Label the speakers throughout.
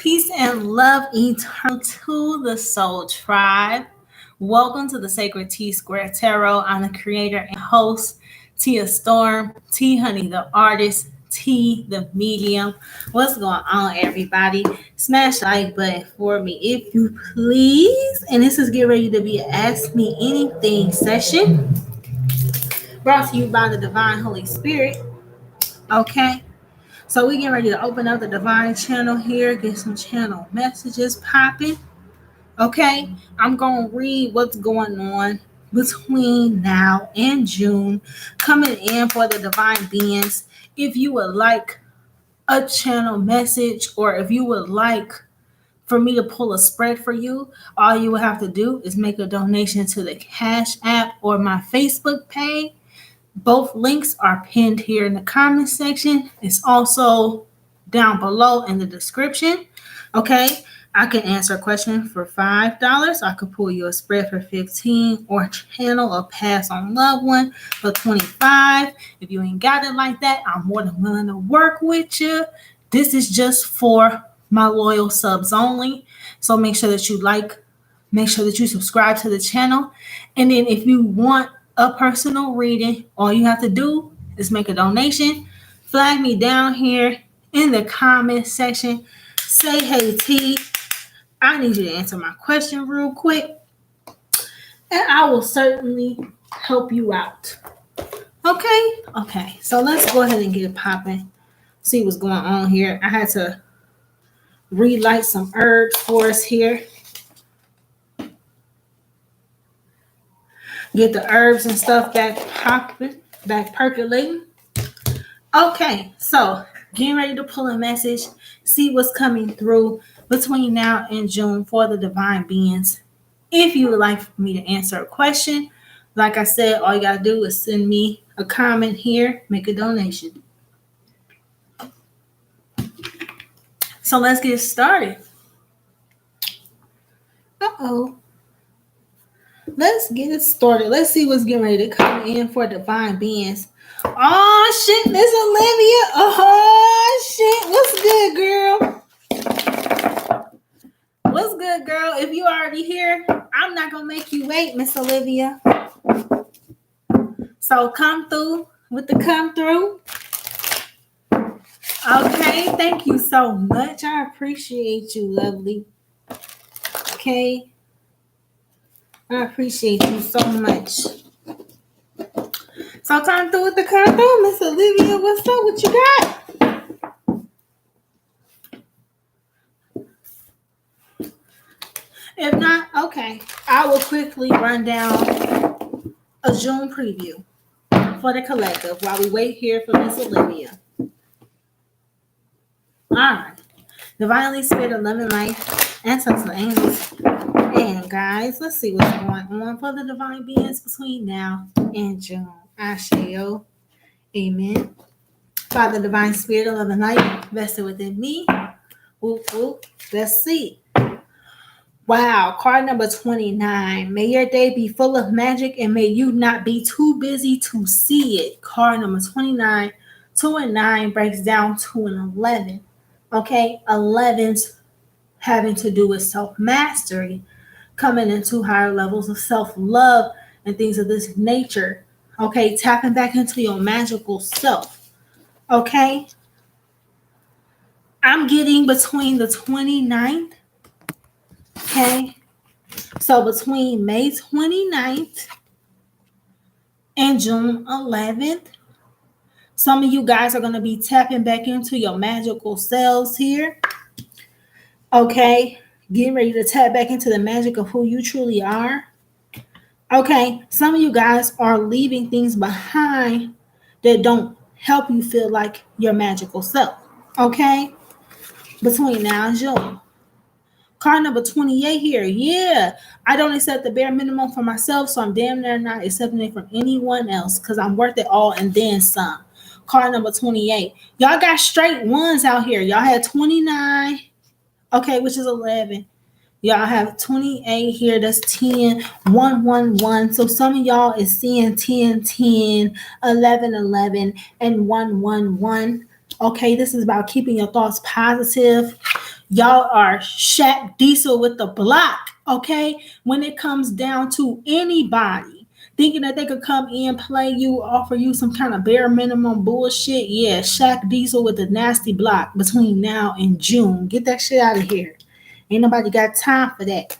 Speaker 1: Peace and love eternal to the Soul Tribe. Welcome to the Sacred T Square Tarot. I'm the creator and host, Tia Storm, T Honey the artist, T the medium. What's going on, everybody? Smash the like button for me if you please. And this is Get Ready to Be an Ask Me Anything session brought to you by the Divine Holy Spirit. Okay. So we getting ready to open up the divine channel here, get some channel messages popping. Okay, I'm gonna read what's going on between now and June, coming in for the divine beings. If you would like a channel message, or if you would like for me to pull a spread for you, all you would have to do is make a donation to the Cash App or my Facebook page. Both links are pinned here in the comment section. It's also down below in the description. Okay, I can answer a question for $5. I could pull you a spread for $15, or channel a pass on loved one for $25. If you ain't got it like that, I'm more than willing to work with you. This is just for my loyal subs only. So make sure that you make sure that you subscribe to the channel. And then if you want a personal reading, all you have to do is make a donation. Flag me down here in the comment section. Say, hey, T, I need you to answer my question real quick, and I will certainly help you out. Okay. So let's go ahead and get it popping. See what's going on here. I had to relight some herbs for us here. Get the herbs and stuff back popping, back percolating. Okay, so getting ready to pull a message, see what's coming through between now and June for the divine beings. If you would like for me to answer a question, like I said, all you got to do is send me a comment here, make a donation. So let's get started. Let's get it started. Let's see what's getting ready to come in for divine beings. Oh, shit, Miss Olivia. Oh, shit. What's good, girl? What's good, girl? If you already here, I'm not going to make you wait, Miss Olivia. So come through with the come through. Okay, thank you so much. I appreciate you, lovely. Okay. I appreciate you so much. So come through with the come through, Miss Olivia. What's up? What you got? If not, okay. I will quickly run down a June preview for the collective while we wait here for Miss Olivia. All right. Divinely Spirit of Love and Life, Ancestral Angels. And guys, let's see what's going on for the divine beings between now and June. Asheo. Amen. Father, Divine Spirit of Love and Light, vested within me. Whoop, whoop. Let's see. Wow. Card number 29. May your day be full of magic, and may you not be too busy to see it. Card number 29. 2 and 9 breaks down to an 11. Okay. 11's having to do with self-mastery, coming into higher levels of self-love and things of this nature. Okay, tapping back into your magical self. Okay, I'm getting between the 29th. Okay, so between May 29th and June 11th, some of you guys are going to be tapping back into your magical selves here. Okay, getting ready to tap back into the magic of who you truly are. Okay, some of you guys are leaving things behind that don't help you feel like your magical self. Okay, between now and June. Card number 28 here. Yeah, I don't accept the bare minimum for myself, so I'm damn near not accepting it from anyone else because I'm worth it all and then some. Card number 28. Y'all got straight ones out here. Y'all had 29. Okay, which is 11. Y'all have 28 here. That's 10, 1, 1, 1. So some of y'all is seeing 10, 10, 11, 11, and 1, 1, 1. Okay, this is about keeping your thoughts positive. Y'all are Shaq Diesel with the block, okay? When it comes down to anybody thinking that they could come in, play you, offer you some kind of bare minimum bullshit, yeah, Shaq Diesel with the nasty block between now and June. Get that shit out of here. Ain't nobody got time for that.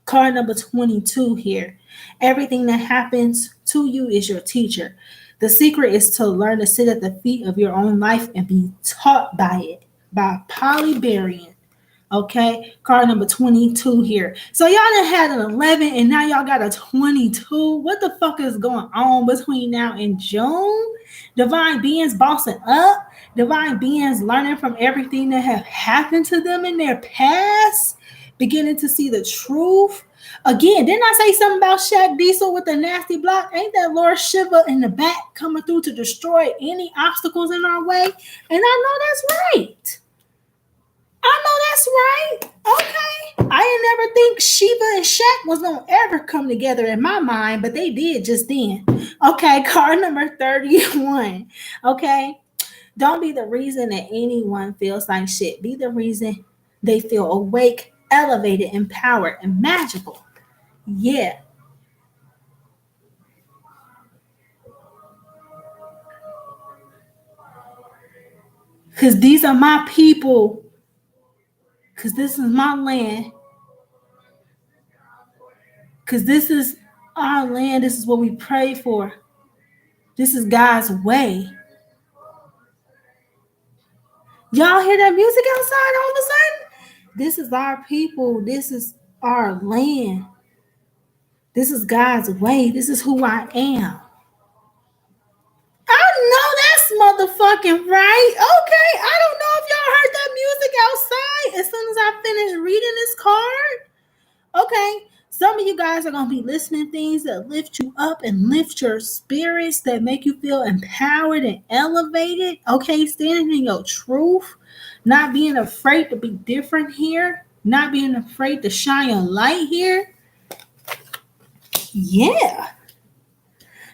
Speaker 1: Card number 22 here. Everything that happens to you is your teacher. The secret is to learn to sit at the feet of your own life and be taught by it. By Polly Berrien. Okay, card number 22 here. So y'all done had an 11 and now y'all got a 22. What the fuck is going on between now and June? Divine beings bossing up. Divine beings learning from everything that have happened to them in their past. Beginning to see the truth. Again, didn't I say something about Shaq Diesel with the nasty block? Ain't that Lord Shiva in the back coming through to destroy any obstacles in our way? And I know that's right. I know that's right. Okay. I didn't ever think Shiva and Shaq was going to ever come together in my mind, but they did just then. Okay. Card number 31. Okay. Don't be the reason that anyone feels like shit. Be the reason they feel awake, elevated, empowered, and magical. Yeah. Because these are my people. Because this is my land. Because this is our land. This is what we pray for. This is God's way. Y'all hear that music outside all of a sudden? This is our people. This is our land. This is God's way. This is who I am. I know that's motherfucking right. Okay. I don't know if y'all heard that music outside as soon as I finished reading this card. Okay. Some of you guys are going to be listening to things that lift you up and lift your spirits, that make you feel empowered and elevated. Okay, standing in your truth, not being afraid to be different here, not being afraid to shine a light here. Yeah.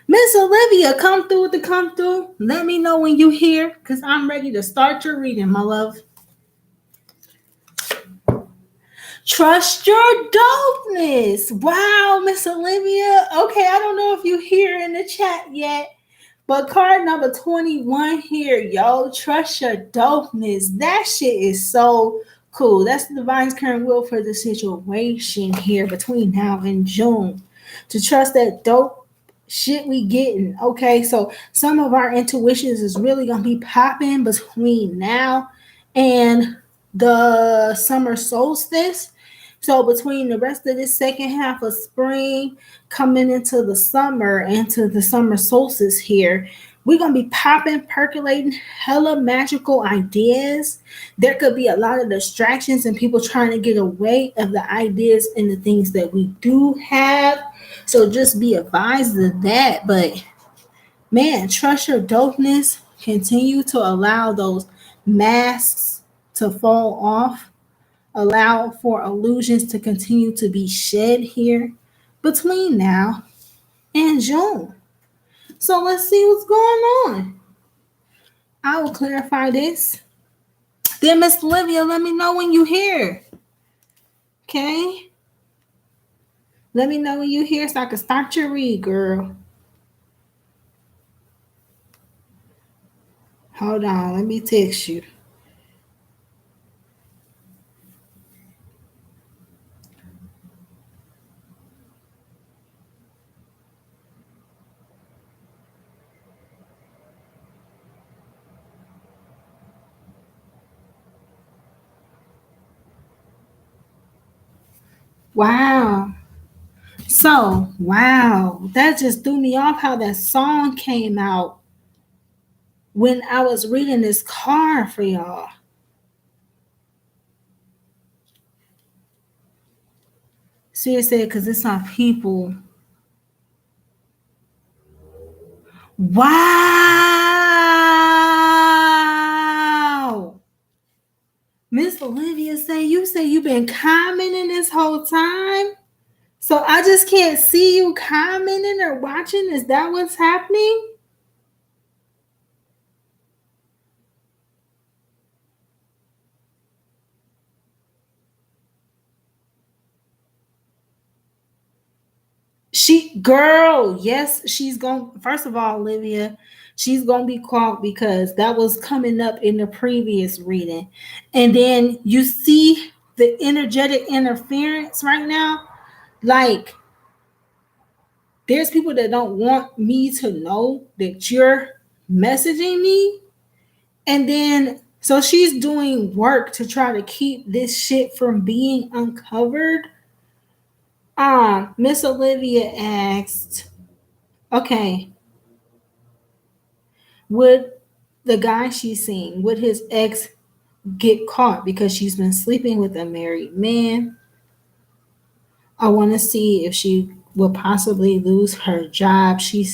Speaker 1: Miss Olivia, come through. Let me know when you here, because I'm ready to start your reading, my love. Trust your dopeness. Wow, Miss Olivia. Okay, I don't know if you here in the chat yet, but card number 21 here, yo. Trust your dopeness. That shit is so cool. That's the divine's current will for the situation here between now and June. To trust that dope shit we getting. Okay, so some of our intuitions is really gonna be popping between now and the summer solstice. So between the rest of this second half of spring coming into the summer, into the summer solstice here, we're going to be popping, percolating hella magical ideas. There could be a lot of distractions and people trying to get away of the ideas and the things that we do have. So just be advised of that. But man, trust your dopeness. Continue to allow those masks to fall off. Allow for illusions to continue to be shed here between now and June. So let's see what's going on. I will clarify this. Then Miss Olivia, let me know when you hear. Okay? Let me know when you hear so I can start your read, girl. Hold on, let me text you. Wow. So, wow, that just threw me off how that song came out when I was reading this card for y'all. Seriously, because it's our people. Wow. Miss Olivia say you've been commenting this whole time? So I just can't see you commenting or watching? Is that what's happening? Yes, first of all, Olivia, she's gonna be caught because that was coming up in the previous reading. And then you see the energetic interference right now. Like, there's people that don't want me to know that you're messaging me. And then, so she's doing work to try to keep this shit from being uncovered. Miss Olivia asked, okay, would the guy she's seeing, would his ex get caught because she's been sleeping with a married man? I want to see if she will possibly lose her job. She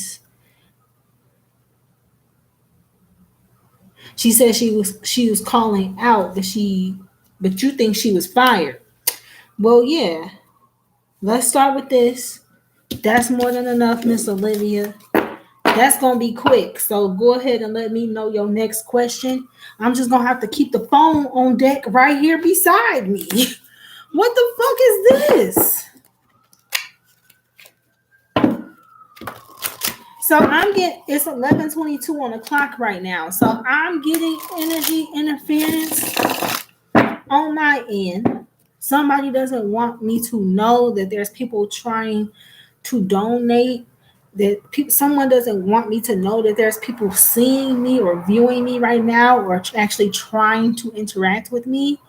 Speaker 1: said she was calling out but you think she was fired. Well, yeah. Let's start with this. That's more than enough, Miss Olivia. That's going to be quick. So go ahead and let me know your next question. I'm just going to have to keep the phone on deck right here beside me. What the fuck is this? So it's 11:22 on the clock right now. So I'm getting energy interference on my end. Somebody doesn't want me to know that there's people trying to donate, someone doesn't want me to know that there's people seeing me or viewing me right now or actually trying to interact with me.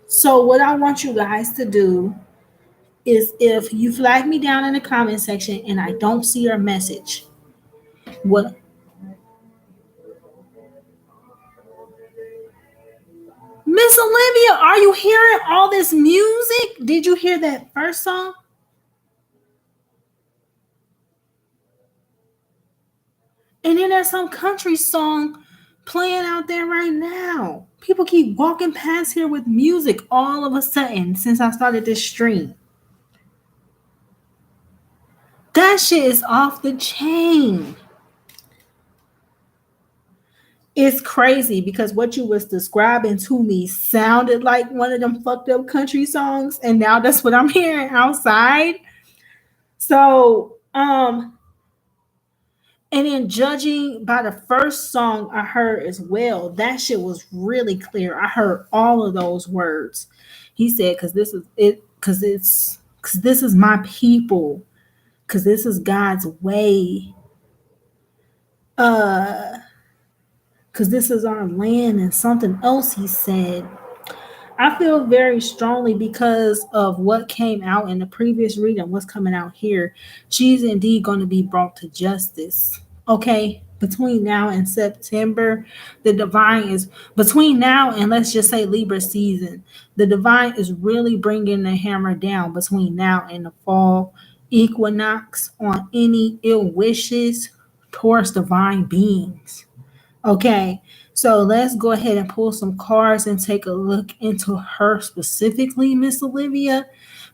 Speaker 1: So what I want you guys to do is, if you flag me down in the comment section and I don't see your message, what Miss Olivia, are you hearing all this music? Did you hear that first song? And then there's some country song playing out there right now. People keep walking past here with music all of a sudden since I started this stream. That shit is off the chain. It's crazy because what you was describing to me sounded like one of them fucked up country songs, and now that's what I'm hearing outside. So, and then judging by the first song I heard as well, that shit was really clear. I heard all of those words. He said, because this is my people, because this is God's way. Because this is our land, and something else he said. I feel very strongly because of what came out in the previous reading, what's coming out here. She's indeed going to be brought to justice. Okay, between now and September, the divine is, between now and let's just say Libra season, the divine is really bringing the hammer down between now and the fall equinox on any ill wishes towards divine beings. Okay, so let's go ahead and pull some cards and take a look into her specifically, Miss Olivia.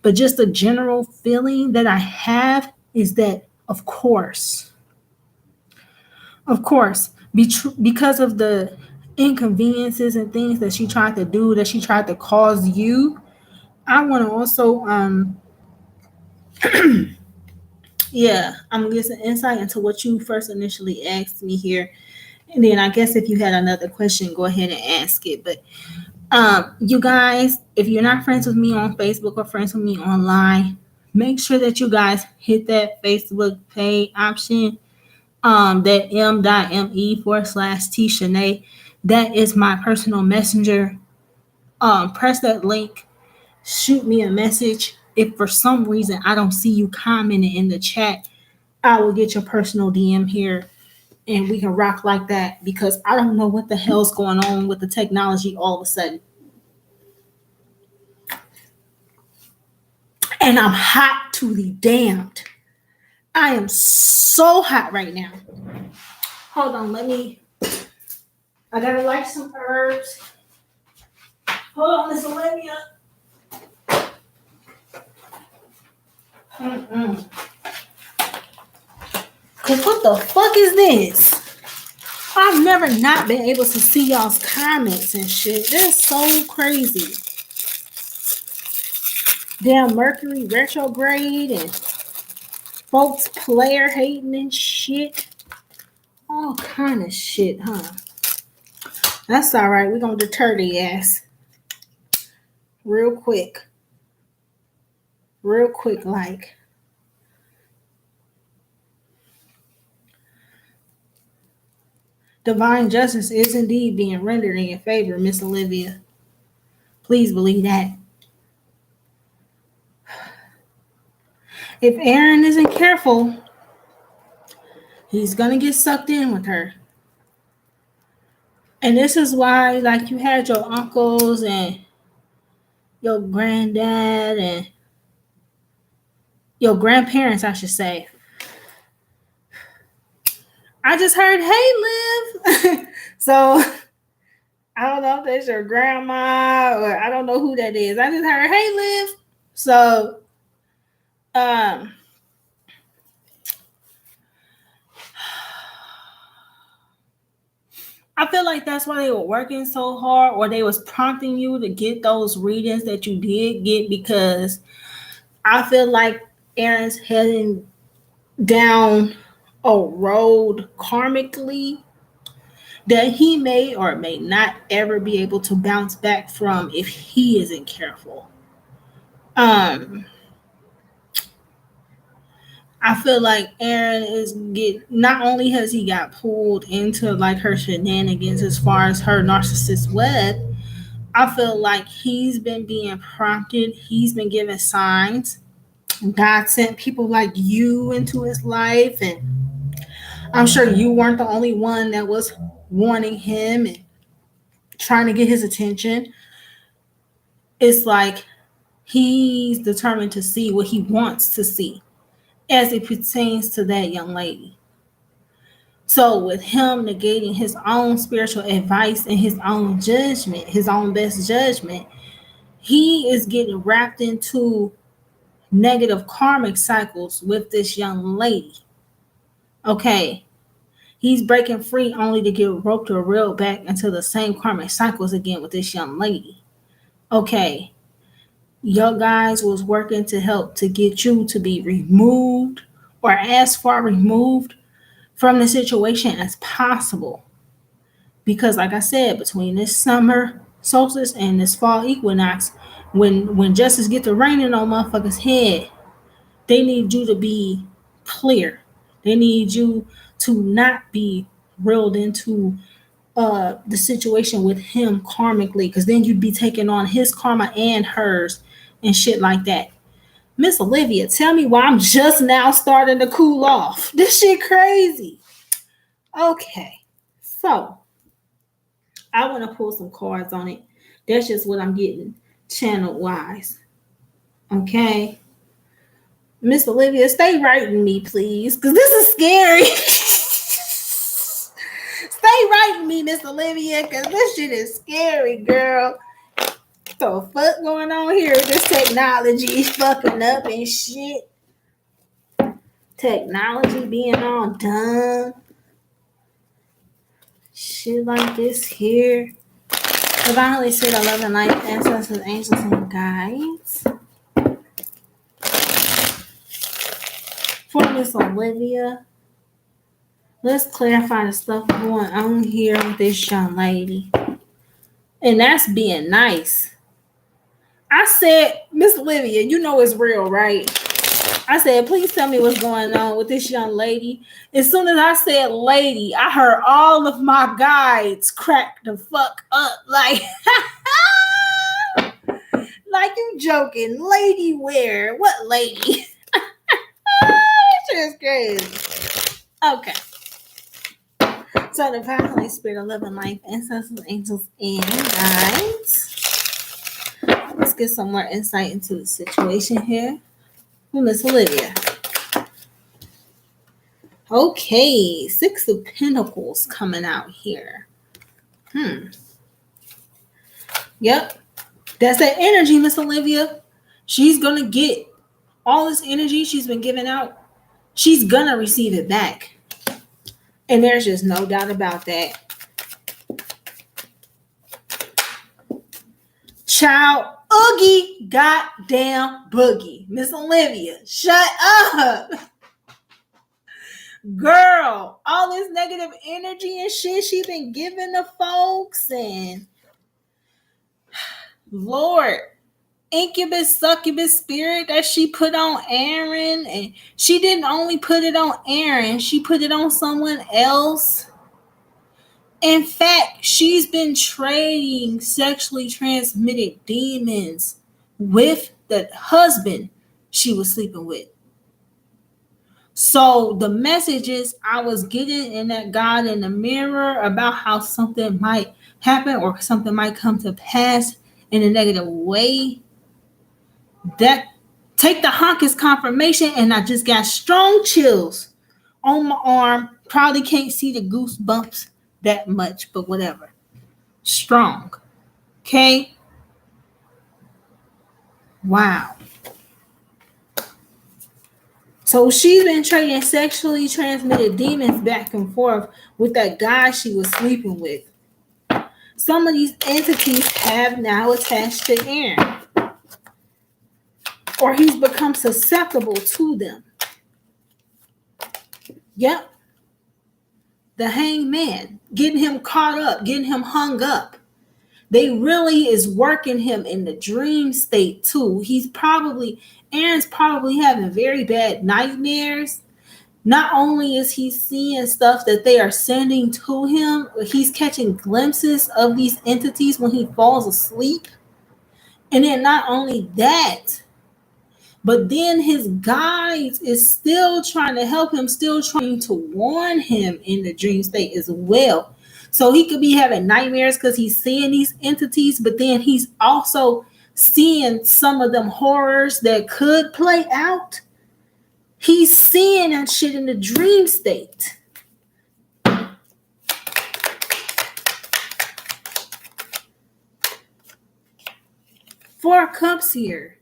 Speaker 1: But just the general feeling that I have is that, of course, because of the inconveniences and things that she tried to do, that she tried to cause you, I want to also, yeah, I'm going to get some insight into what you first initially asked me here. And then I guess if you had another question, go ahead and ask it. But you guys, if you're not friends with me on Facebook or friends with me online, make sure that you guys hit that Facebook page option, that m.me/T Shanae. That is my personal messenger. Press that link, shoot me a message. If for some reason I don't see you commenting in the chat, I will get your personal DM here and we can rock like that, because I don't know what the hell's going on with the technology all of a sudden. And I'm hot to the damned. I am so hot right now. Hold on, I gotta light some herbs. Hold on, Miss Olivia. Cause what the fuck is this? I've never not been able to see y'all's comments and shit. That's so crazy. Damn Mercury retrograde and folks player hating and shit. All kind of shit, huh? That's all right. We're going to deter the ass real quick. Real quick, like. Divine justice is indeed being rendered in your favor, Miss Olivia. Please believe that. If Aaron isn't careful, he's going to get sucked in with her. And this is why, like, you had your uncles and your granddad and your grandparents, I should say. I just heard, hey, Liv. So, I don't know if that's your grandma or I don't know who that is. I just heard, hey, Liv. So, I feel like that's why they were working so hard, or they was prompting you to get those readings that you did get, because I feel like Aaron's heading down a road karmically that he may or may not ever be able to bounce back from if he isn't careful. I feel like Aaron not only has he got pulled into like her shenanigans as far as her narcissist web, I feel like he's been being prompted. He's been given signs. God sent people like you into his life, and I'm sure you weren't the only one that was warning him and trying to get his attention. It's like he's determined to see what he wants to see as it pertains to that young lady. So with him negating his own spiritual advice and his own judgment, his own best judgment, he is getting wrapped into negative karmic cycles with this young lady. Okay. He's breaking free only to get roped or reeled back into the same karmic cycles again with this young lady. Okay. Your guys was working to help to get you to be removed or as far removed from the situation as possible. Because like I said, between this summer solstice and this fall equinox, when justice get to raining on motherfuckers' head, they need you to be clear. They need you to not be reeled into the situation with him karmically, because then you'd be taking on his karma and hers and shit like that. Miss Olivia, tell me why I'm just now starting to cool off. This shit crazy. Okay, so I want to pull some cards on it. That's just what I'm getting channel wise. Okay. Miss Olivia, stay writing me, please, because this is scary. Stay writing me, Miss Olivia, because this shit is scary, girl. So fuck going on here with this technology fucking up and shit. Technology being all dumb. Shit like this here. Divinely Sweet, I love and life, ancestors, angels, and guides. For Miss Olivia, let's clarify the stuff going on here with this young lady. And that's being nice. I said, Miss Olivia, you know it's real, right? I said, please tell me what's going on with this young lady. As soon as I said lady, I heard all of my guides crack the fuck up. Like, like you joking. Lady where? What lady? Shit's crazy. Okay. So the Holy Spirit of love and life, ancestors, angels, and guides. Let's get some more insight into the situation here. Miss Olivia. Okay, Six of Pentacles coming out here. Yep. That's that energy, Miss Olivia. She's going to get all this energy she's been giving out. She's going to receive it back. And there's just no doubt about that. Child, Oogie, goddamn boogie. Miss Olivia, shut up. Girl, all this negative energy and shit she been giving the folks, and Lord, incubus, succubus spirit that she put on Aaron, and she didn't only put it on Aaron, she put it on someone else. In fact, she's been trading sexually transmitted demons with the husband she was sleeping with. So the messages I was getting in that God in the mirror about how something might happen or something might come to pass in a negative way, that take the honk as confirmation, and I just got strong chills on my arm. Probably can't see the goosebumps that much, but whatever. Strong. Okay? Wow. So she's been trading sexually transmitted demons back and forth with that guy she was sleeping with. Some of these entities have now attached to Aaron, or he's become susceptible to them. Yep. The hangman, getting him caught up, getting him hung up. They really is working him in the dream state too. Aaron's probably having very bad nightmares. Not only is he seeing stuff that they are sending to him, but he's catching glimpses of these entities when he falls asleep. And then not only that, but then his guides is still trying to help him, still trying to warn him in the dream state as well. So he could be having nightmares because he's seeing these entities, but then he's also seeing some of them horrors that could play out. He's seeing that shit in the dream state. Four of Cups here.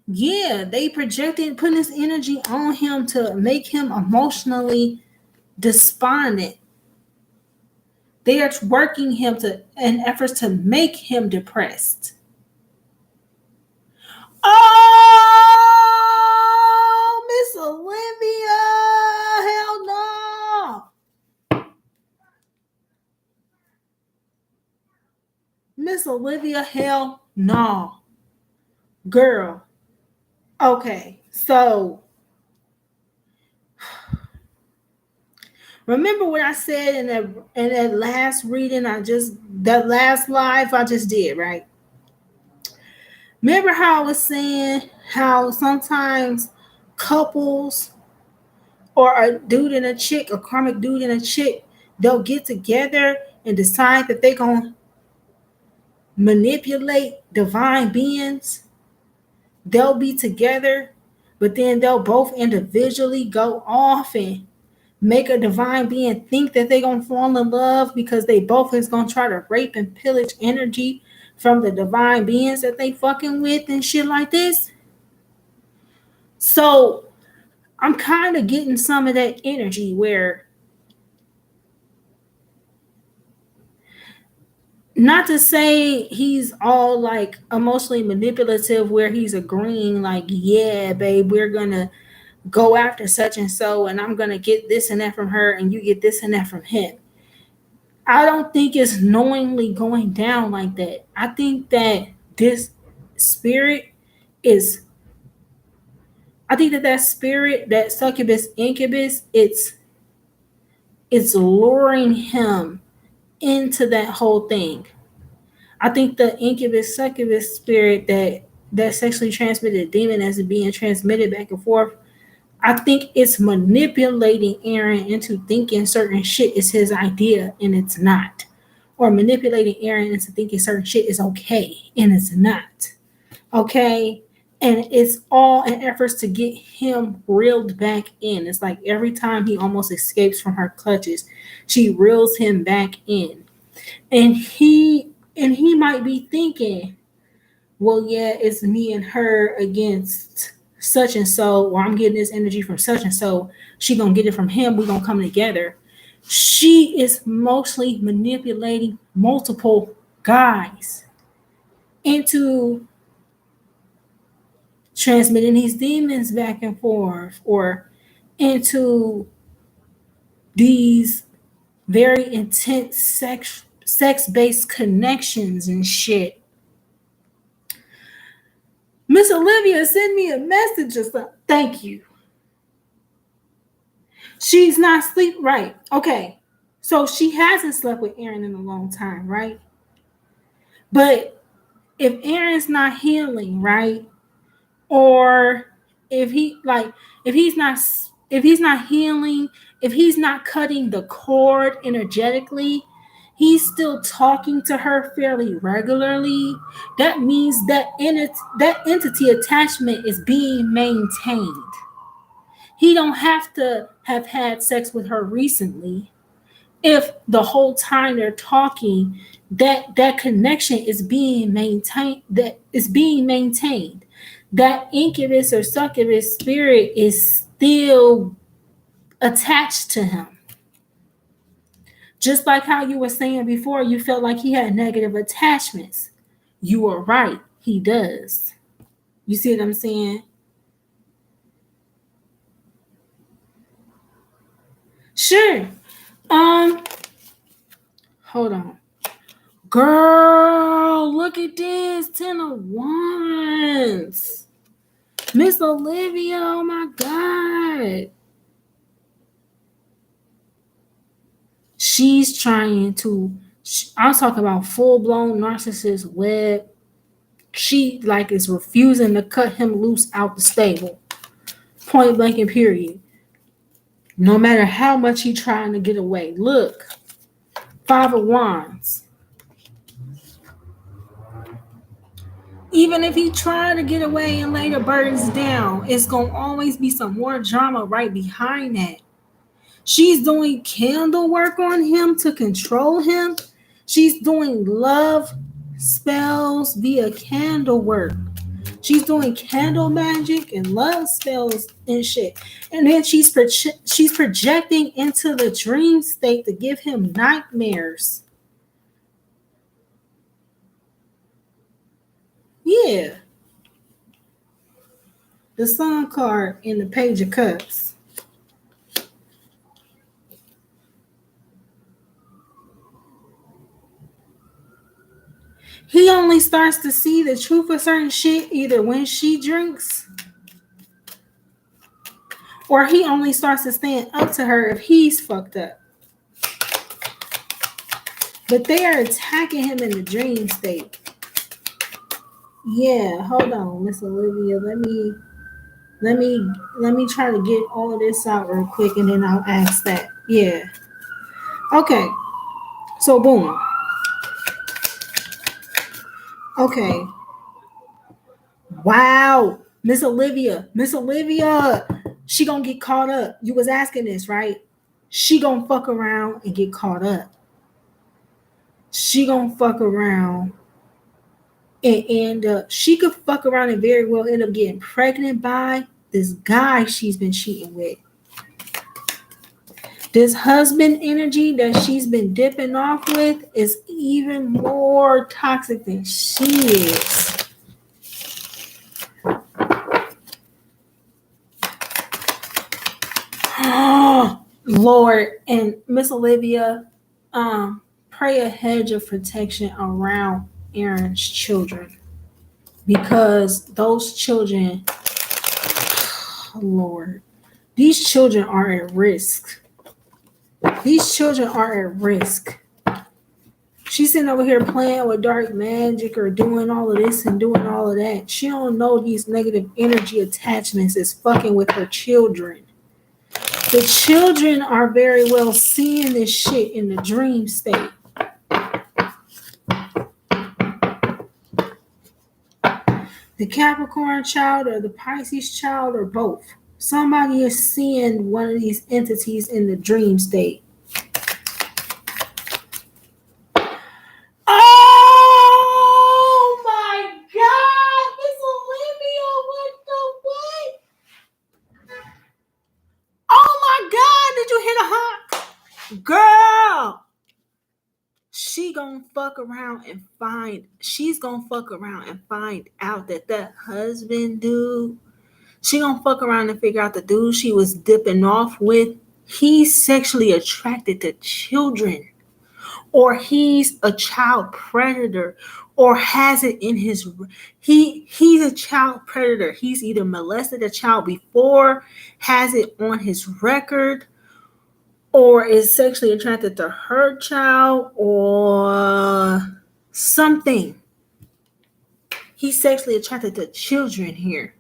Speaker 1: Yeah, they projected, putting this energy on him to make him emotionally despondent. They are working him in efforts to make him depressed. Oh, Miss Olivia, hell no. Miss Olivia, hell no. Girl. Okay, so remember what I said in that last reading that last live I just did, right? Remember how I was saying how sometimes couples or a dude and a chick, a karmic dude and a chick, they'll get together and decide that they're going to manipulate divine beings. They'll be together, but then they'll both individually go off and make a divine being think that they're going to fall in love because they both is going to try to rape and pillage energy from the divine beings that they fucking with and shit like this. So I'm kind of getting some of that energy where, not to say he's all like emotionally manipulative where he's agreeing like, yeah, babe, we're going to go after such and so, and I'm going to get this and that from her, and you get this and that from him. I don't think it's knowingly going down like that. I think that this spirit is, I think that spirit, that succubus, incubus, it's luring him into that whole thing. I think the incubus, succubus spirit, that sexually transmitted demon as being transmitted back and forth, I think it's manipulating Aaron into thinking certain shit is his idea and it's not. Or manipulating Aaron into thinking certain shit is okay and it's not. Okay? And it's all in efforts to get him reeled back in. It's like every time he almost escapes from her clutches, she reels him back in. And he might be thinking, well, yeah, it's me and her against such and so, or I'm getting this energy from such and so. She gonna get it from him. We gonna come together. She is mostly manipulating multiple guys into transmitting these demons back and forth, or into these very intense sex-based connections and shit. Miss Olivia sent me a message or something. Thank you. She's not sleep right. Okay. So she hasn't slept with Aaron in a long time, right? But if Aaron's not healing, right? Or if he's not healing, if he's not cutting the cord energetically, he's still talking to her fairly regularly, that means that entity attachment is being maintained. He don't have to have had sex with her recently if the whole time they're talking that connection is being maintained, that incubus or succubus spirit is still attached to him. Just like how you were saying before, you felt like he had negative attachments. You were right, he does. You see what I'm saying? Sure. Hold on. Girl, look at this. 10 of Wands. Miss Olivia, oh my God. She's trying to, I'm talking about full-blown narcissist web. She like is refusing to cut him loose out the stable. Point blank and period. No matter how much he trying to get away. Look. 5 of Wands. Even if he tried to get away and lay the burdens down, it's going to always be some more drama right behind that. She's doing candle work on him to control him. She's doing love spells via candle work. She's doing candle magic and love spells and shit. And then she's projecting into the dream state to give him nightmares. Yeah. The Sun card in the Page of Cups. He only starts to see the truth of certain shit either when she drinks, or he only starts to stand up to her if he's fucked up. But they are attacking him in the dream state. Yeah, hold on, Miss Olivia. Let me try to get all of this out real quick, and then I'll ask that. Yeah. Okay. So boom. Okay. Wow. Miss Olivia, she gonna get caught up. You was asking this, right? She gonna fuck around and get caught up. She gonna fuck around and end up, she could fuck around and very well end up getting pregnant by this guy she's been cheating with. This husband energy that she's been dipping off with is even more toxic than she is. Lord, and Miss Olivia, pray a hedge of protection around Aaron's children, because those children, Lord, these children are at risk. These children are at risk. She's sitting over here playing with dark magic or doing all of this and doing all of that. She don't know these negative energy attachments is fucking with her children. The children are very well seeing this shit in the dream state. The Capricorn child or the Pisces child or both. Somebody is seeing one of these entities in the dream state. Oh my God, Miss Olivia, what the what? Oh my God, did you hear the honk? Girl, she's gonna fuck around and find out that husband dude, she gonna fuck around and figure out the dude she was dipping off with he's sexually attracted to children, or he's a child predator, or has it in his he's a child predator. He's either molested a child before, has it on his record, or is sexually attracted to her child, or something. He's sexually attracted to children here.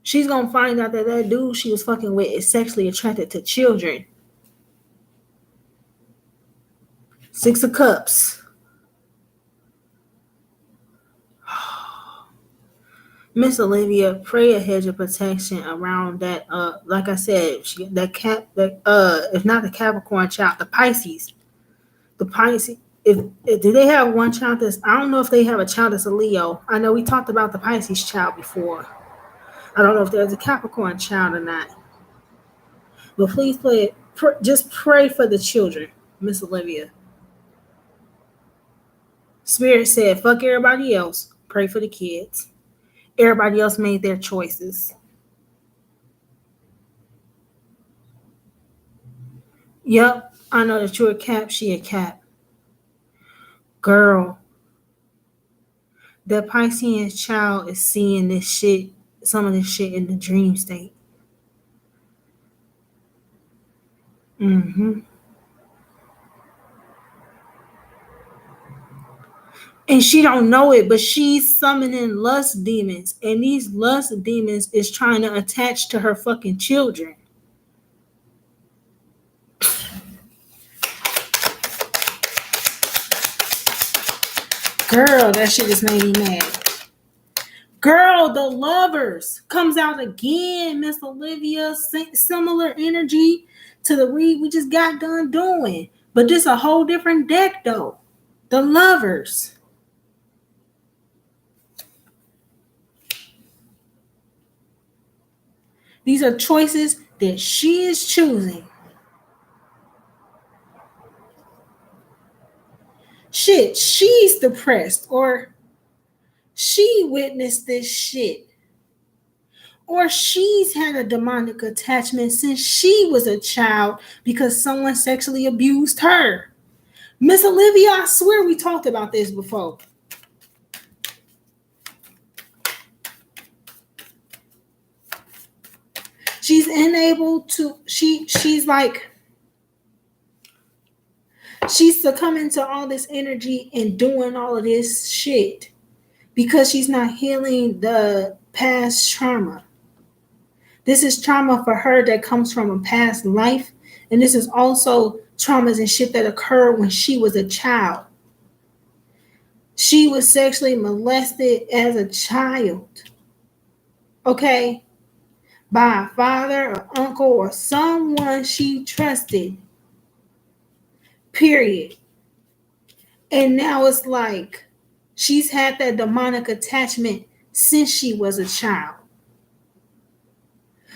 Speaker 1: She's gonna find out that that dude she was fucking with is sexually attracted to children. Six of Cups. Miss Olivia, pray a hedge of protection around that. Like I said, if not the Capricorn child, the Pisces. The Pisces. If do they have one child that's, I don't know if they have a child that's a Leo. I know we talked about the Pisces child before. I don't know if there's a Capricorn child or not. But please just pray for the children, Miss Olivia. Spirit said, fuck everybody else. Pray for the kids. Everybody else made their choices. Yep, I know that you're a Cap. She a Cap. Girl, the Piscean child is seeing this shit, some of this shit in the dream state. Mm-hmm. And she don't know it, but she's summoning lust demons. And these lust demons is trying to attach to her fucking children. Girl, that shit just made me mad. Girl, the Lovers comes out again, Miss Olivia. Similar energy to the read we just got done doing. But this a whole different deck, though. The Lovers. These are choices that she is choosing. Shit, she's depressed, or she witnessed this shit, or she's had a demonic attachment since she was a child because someone sexually abused her. Miss Olivia, I swear we talked about this before. She's unable to, she's like, she's succumbing to all this energy and doing all of this shit because she's not healing the past trauma. This is trauma for her that comes from a past life. And this is also traumas and shit that occurred when she was a child. She was sexually molested as a child. Okay? By a father or uncle or someone she trusted. Period. And now it's like she's had that demonic attachment since she was a child.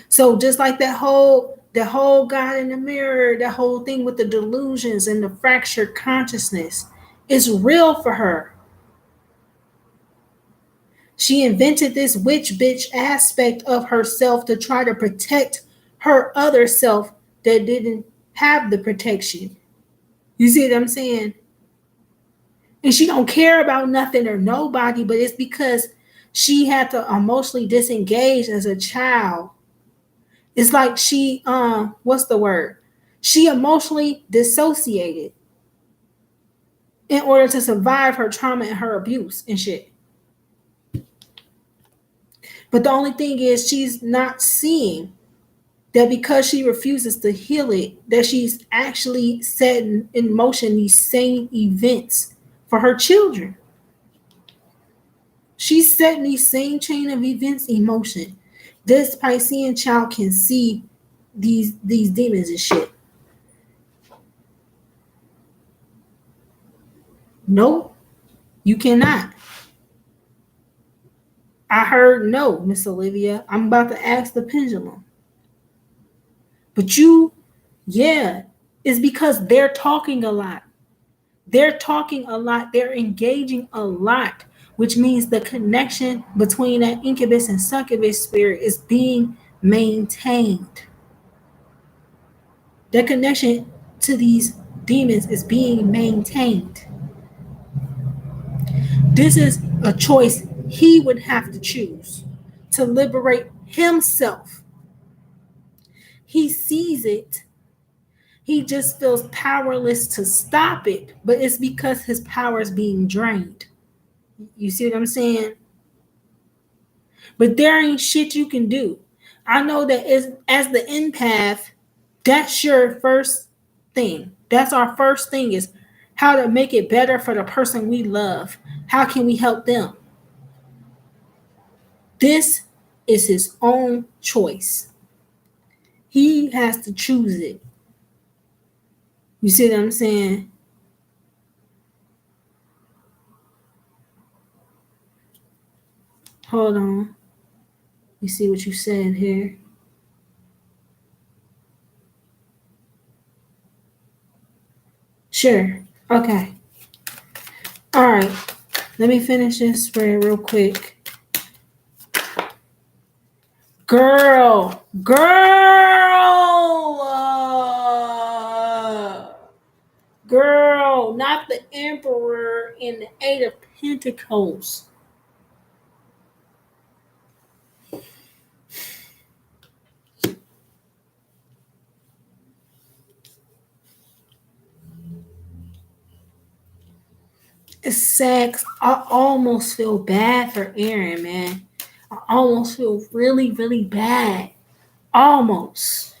Speaker 1: So just like the whole God in the mirror, that whole thing with the delusions and the fractured consciousness is real for her. She invented this witch bitch aspect of herself to try to protect her other self that didn't have the protection. You see what I'm saying? And she don't care about nothing or nobody, but it's because she had to emotionally disengage as a child. It's like she, what's the word? She emotionally dissociated in order to survive her trauma and her abuse and shit. But the only thing is she's not seeing that because she refuses to heal it, that she's actually setting in motion these same events for her children. She's setting these same chain of events in motion. This Piscean child can see these demons and shit. No, you cannot. I heard no, Miss Olivia. I'm about to ask the pendulum. But it's because they're talking a lot. They're talking a lot. They're engaging a lot, which means the connection between that incubus and succubus spirit is being maintained. That connection to these demons is being maintained. This is a choice he would have to choose to liberate himself. He sees it. He just feels powerless to stop it, but it's because his power is being drained. You see what I'm saying? But there ain't shit you can do. I know that as the empath, that's your first thing. That's our first thing is how to make it better for the person we love. How can we help them? This is his own choice. He has to choose it. You see what I'm saying? Hold on. You see what you said here. Sure. Okay. All right. Let me finish this spread real quick. Girl, not the Emperor in the Eight of Pentacles. It's sex. I almost feel bad for Aaron, man. I almost feel really, really bad. Almost.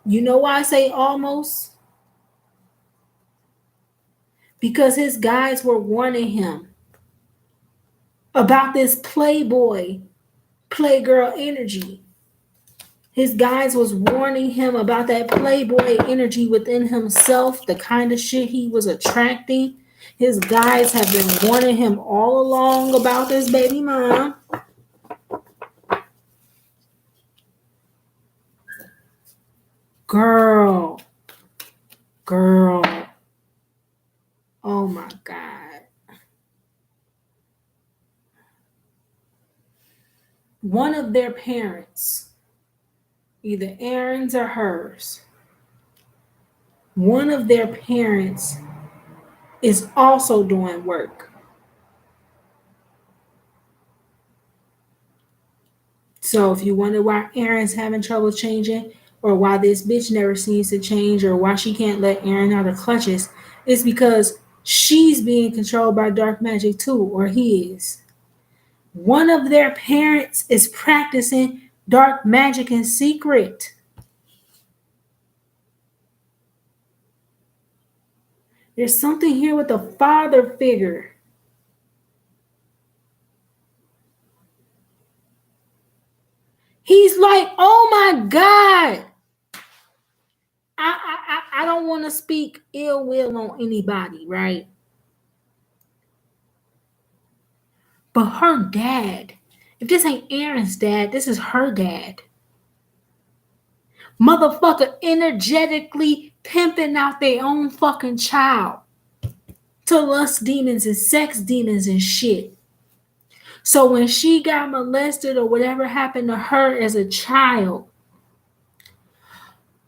Speaker 1: You know why I say almost? Because his guys were warning him about this playboy, playgirl energy. His guys was warning him about that playboy energy within himself, the kind of shit he was attracting. His guys have been warning him all along about this baby mom. Girl. Oh my God. One of their parents, either Aaron's or hers, one of their parents is also doing work. So if you wonder why Aaron's having trouble changing, or why this bitch never seems to change, or why she can't let Aaron out of clutches, it's because she's being controlled by dark magic too, or he is. One of their parents is practicing dark magic in secret. There's something here with the father figure. He's like, oh my God. I don't want to speak ill will on anybody, right? But her dad, if this ain't Aaron's dad, this is her dad. Motherfucker energetically pimping out their own fucking child to lust demons and sex demons and shit. So when she got molested or whatever happened to her as a child,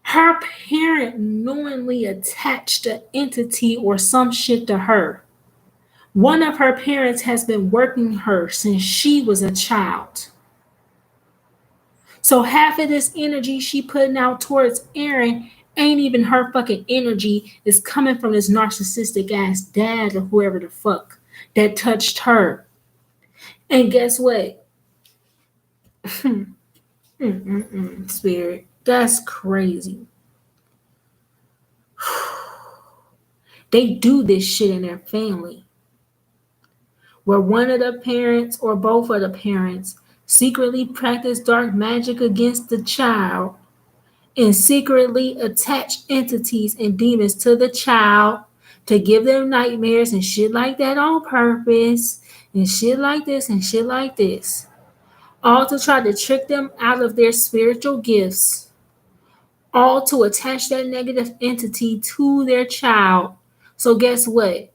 Speaker 1: her parent knowingly attached an entity or some shit to her. One of her parents has been working her since she was a child. So half of this energy she putting out towards Aaron ain't even her fucking energy. It's coming from this narcissistic ass dad or whoever the fuck that touched her. And guess what? Spirit, that's crazy. They do this shit in their family, where one of the parents or both of the parents secretly practice dark magic against the child and secretly attach entities and demons to the child to give them nightmares and shit like that on purpose and shit like this and shit like this. All to try to trick them out of their spiritual gifts. All to attach that negative entity to their child. So guess what?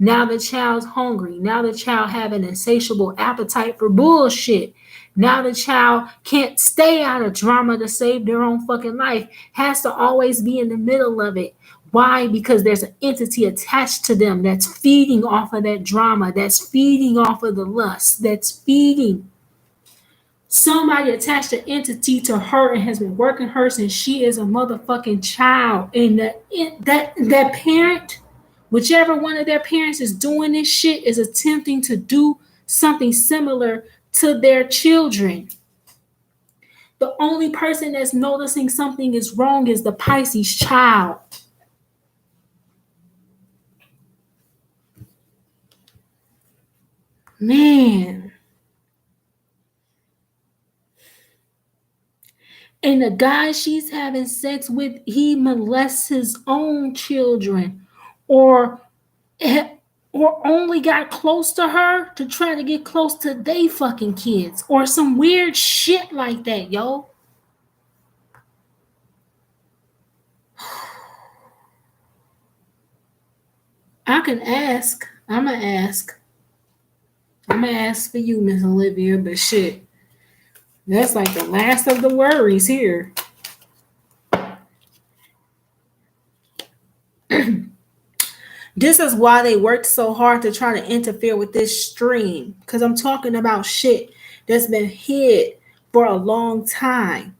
Speaker 1: Now the child's hungry. Now the child have an insatiable appetite for bullshit. Now the child can't stay out of drama to save their own fucking life. Has to always be in the middle of it. Why? Because there's an entity attached to them that's feeding off of that drama, that's feeding off of the lust, that's feeding. Somebody attached an entity to her and has been working her since she is a motherfucking child. And that parent, whichever one of their parents is doing this shit, is attempting to do something similar to their children. The only person that's noticing something is wrong is the Pisces child. Man. And the guy she's having sex with, he molests his own children or only got close to her to try to get close to they fucking kids or some weird shit like that, yo. I can ask. I'm going to ask. I'm going to ask for you, Miss Olivia, but shit. That's like the last of the worries here. This is why they worked so hard to try to interfere with this stream. Because I'm talking about shit that's been hid for a long time.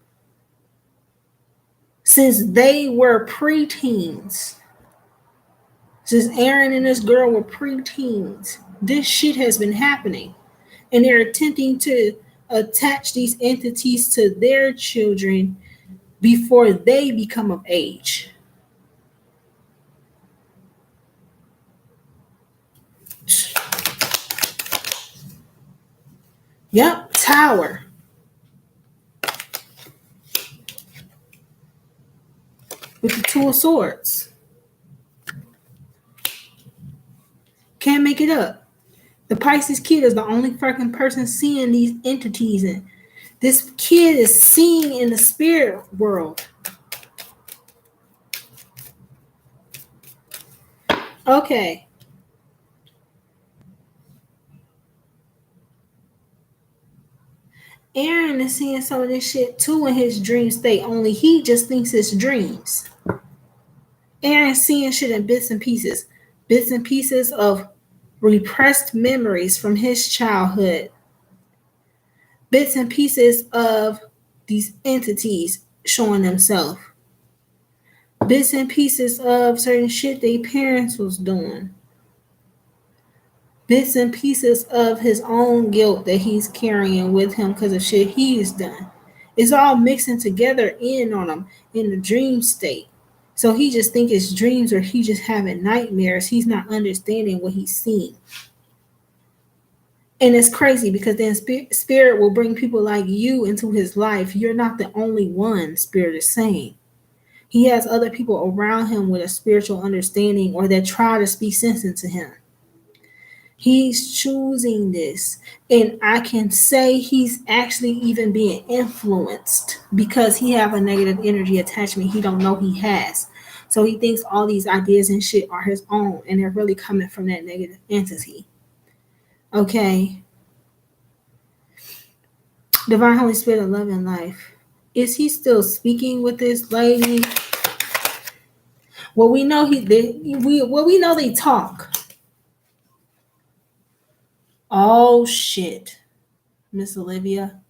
Speaker 1: Since they were preteens. Since Aaron and this girl were preteens. This shit has been happening. And they're attempting to attach these entities to their children before they become of age. Yep, Tower. With the Two of Swords. Can't make it up. The Pisces kid is the only fucking person seeing these entities. And this kid is seeing in the spirit world. Okay. Aaron is seeing some of this shit too in his dream state, only he just thinks it's dreams. Aaron's seeing shit in bits and pieces of repressed memories from his childhood, bits and pieces of these entities showing themselves, bits and pieces of certain shit their parents was doing, bits and pieces of his own guilt that he's carrying with him because of shit he's done. It's all mixing together in on him in the dream state. So he just think it's dreams or he just having nightmares. He's not understanding what he's seeing. And it's crazy because then Spirit will bring people like you into his life. You're not the only one, Spirit is saying. He has other people around him with a spiritual understanding or that try to speak sense into him. He's choosing this. And I can say he's actually even being influenced because he have a negative energy attachment he don't know he has. So he thinks all these ideas and shit are his own and they're really coming from that negative entity. Okay. Divine Holy Spirit of love and life. Is he still speaking with this lady? Well, we know we know they talk. Oh shit, Miss Olivia.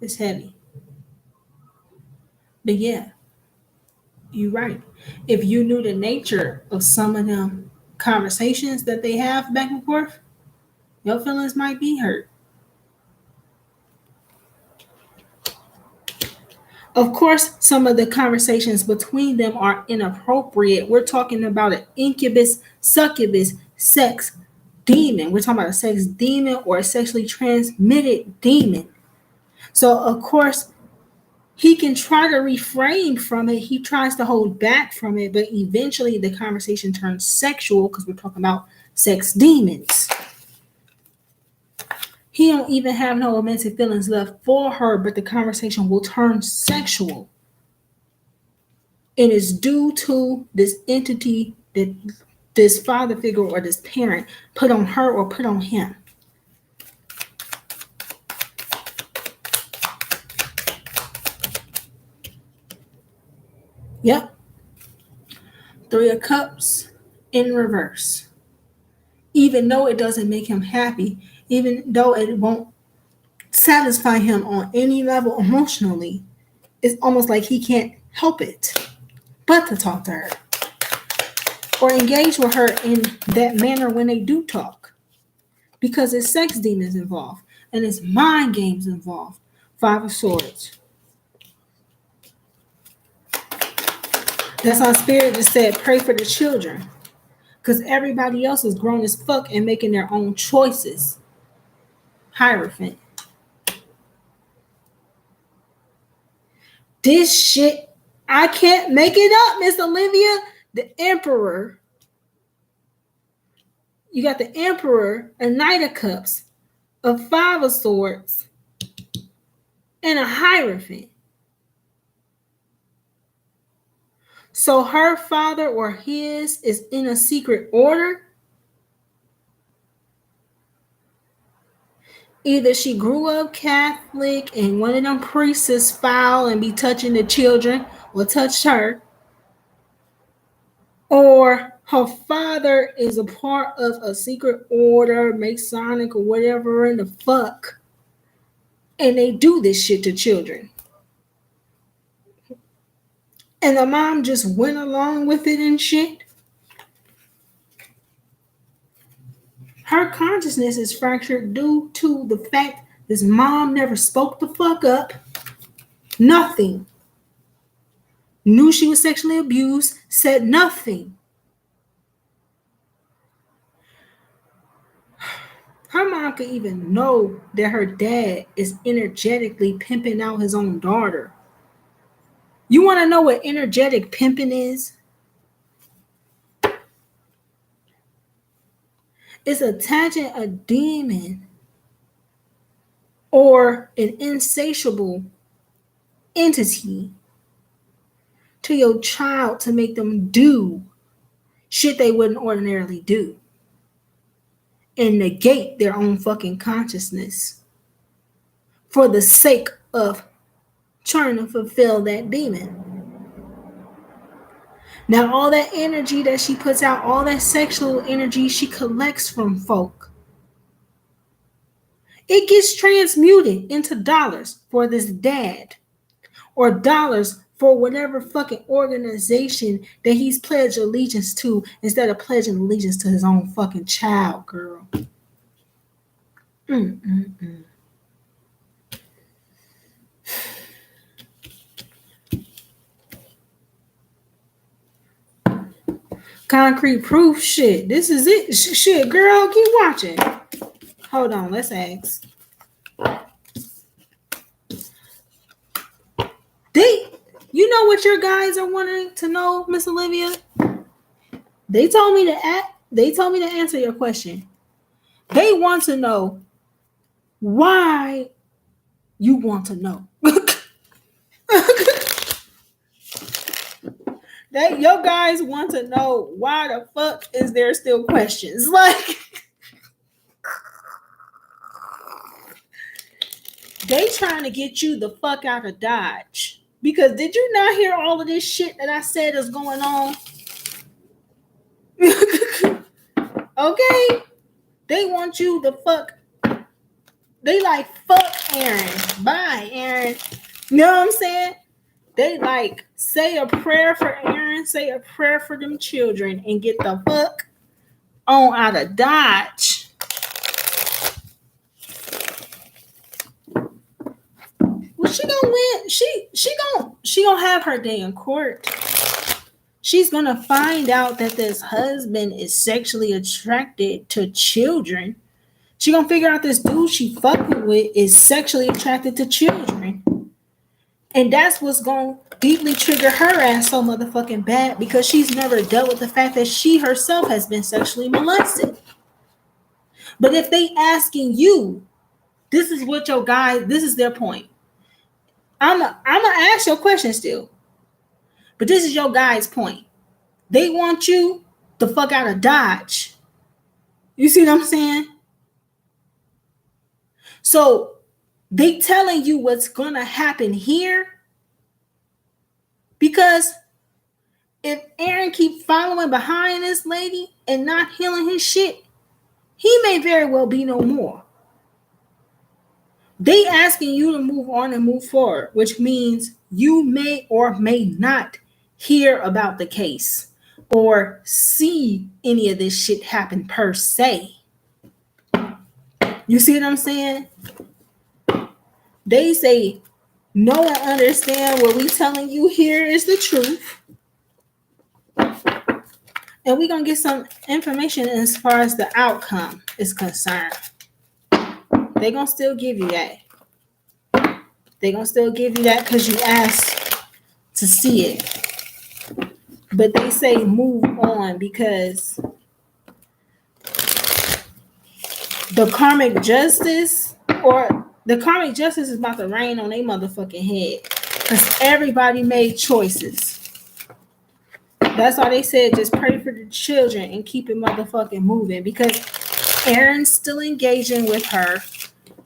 Speaker 1: It's heavy. But yeah, you're right. If you knew the nature of some of them conversations that they have back and forth, your feelings might be hurt. Of course, some of the conversations between them are inappropriate. We're talking about an incubus, succubus, sex demon. We're talking about a sex demon or a sexually transmitted demon. So, of course, he can try to refrain from it. He tries to hold back from it, but eventually the conversation turns sexual because we're talking about sex demons. He don't even have no romantic feelings left for her, but the conversation will turn sexual. And it's due to this entity that this father figure or this parent put on her or put on him. Yep. 3 of Cups in reverse. Even though it doesn't make him happy, even though it won't satisfy him on any level emotionally, it's almost like he can't help it but to talk to her or engage with her in that manner when they do talk, because it's sex demons involved and it's mind games involved. 5 of Swords. That's how Spirit just said, pray for the children, because everybody else is grown as fuck and making their own choices. Hierophant. This shit, I can't make it up, Miss Olivia. The Emperor. You got the Emperor, a Knight of Cups, a 5 of Swords, and a Hierophant. So her father or his is in a secret order. Either she grew up Catholic and one of them priests is foul and be touching the children or touched her, or her father is a part of a secret order, Masonic or whatever in the fuck, and they do this shit to children. And the mom just went along with it and shit. Her consciousness is fractured due to the fact this mom never spoke the fuck up. Nothing. Knew she was sexually abused, said nothing. Her mom could even know that her dad is energetically pimping out his own daughter. You want to know what energetic pimping is? It's attaching a demon or an insatiable entity to your child to make them do shit they wouldn't ordinarily do and negate their own fucking consciousness for the sake of trying to fulfill that demon. Now, all that energy that she puts out, all that sexual energy she collects from folk, it gets transmuted into dollars for this dad, or dollars for whatever fucking organization that he's pledged allegiance to, instead of pledging allegiance to his own fucking child, girl. Concrete proof shit. This is it. Shit, girl, keep watching. Hold on, let's ask. You know what your guys are wanting to know, Miss Olivia? They told me to answer your question. They want to know why you want to know. Your guys want to know why the fuck is there still questions? Like, they trying to get you the fuck out of Dodge. Because did you not hear all of this shit that I said is going on? Okay? They want you the fuck. They like, fuck Aaron. Bye, Aaron. You know what I'm saying? They like, say a prayer for Aaron, say a prayer for them children, and get the fuck on out of Dodge. Well, she gonna win. She gonna have her day in court. She's gonna find out that this husband is sexually attracted to children. She gonna figure out this dude she fucking with is sexually attracted to children. And that's what's gonna deeply trigger her ass so motherfucking bad, because she's never dealt with the fact that she herself has been sexually molested. But if they asking you, this is what your guys, this is their point. I'm gonna ask your question still, but this is your guy's point. They want you the fuck out of Dodge. You see what I'm saying? So they telling you what's gonna happen here, because if Aaron keep following behind this lady and not healing his shit, he may very well be no more. They asking you to move on and move forward, which means you may or may not hear about the case or see any of this shit happen per se. You see what I'm saying? They say, know and understand what we telling you here is the truth. And we're going to get some information as far as the outcome is concerned. They're going to still give you that. They're going to still give you that because you asked to see it. But they say move on because the karmic justice is about to rain on their motherfucking head. Because everybody made choices. That's why they said just pray for the children and keep it motherfucking moving. Because Aaron's still engaging with her.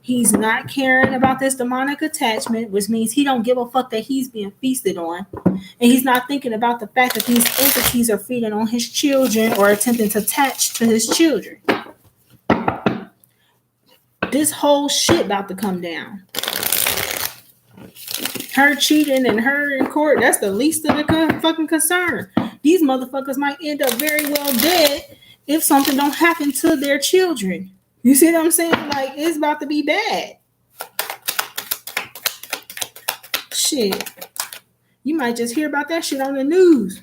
Speaker 1: He's not caring about this demonic attachment, which means he don't give a fuck that he's being feasted on. And he's not thinking about the fact that these entities are feeding on his children or attempting to attach to his children. This whole shit about to come down. Her cheating and her in court, that's the least of the fucking concern. These motherfuckers might end up very well dead if something don't happen to their children. You see what I'm saying? Like, it's about to be bad. Shit. You might just hear about that shit on the news.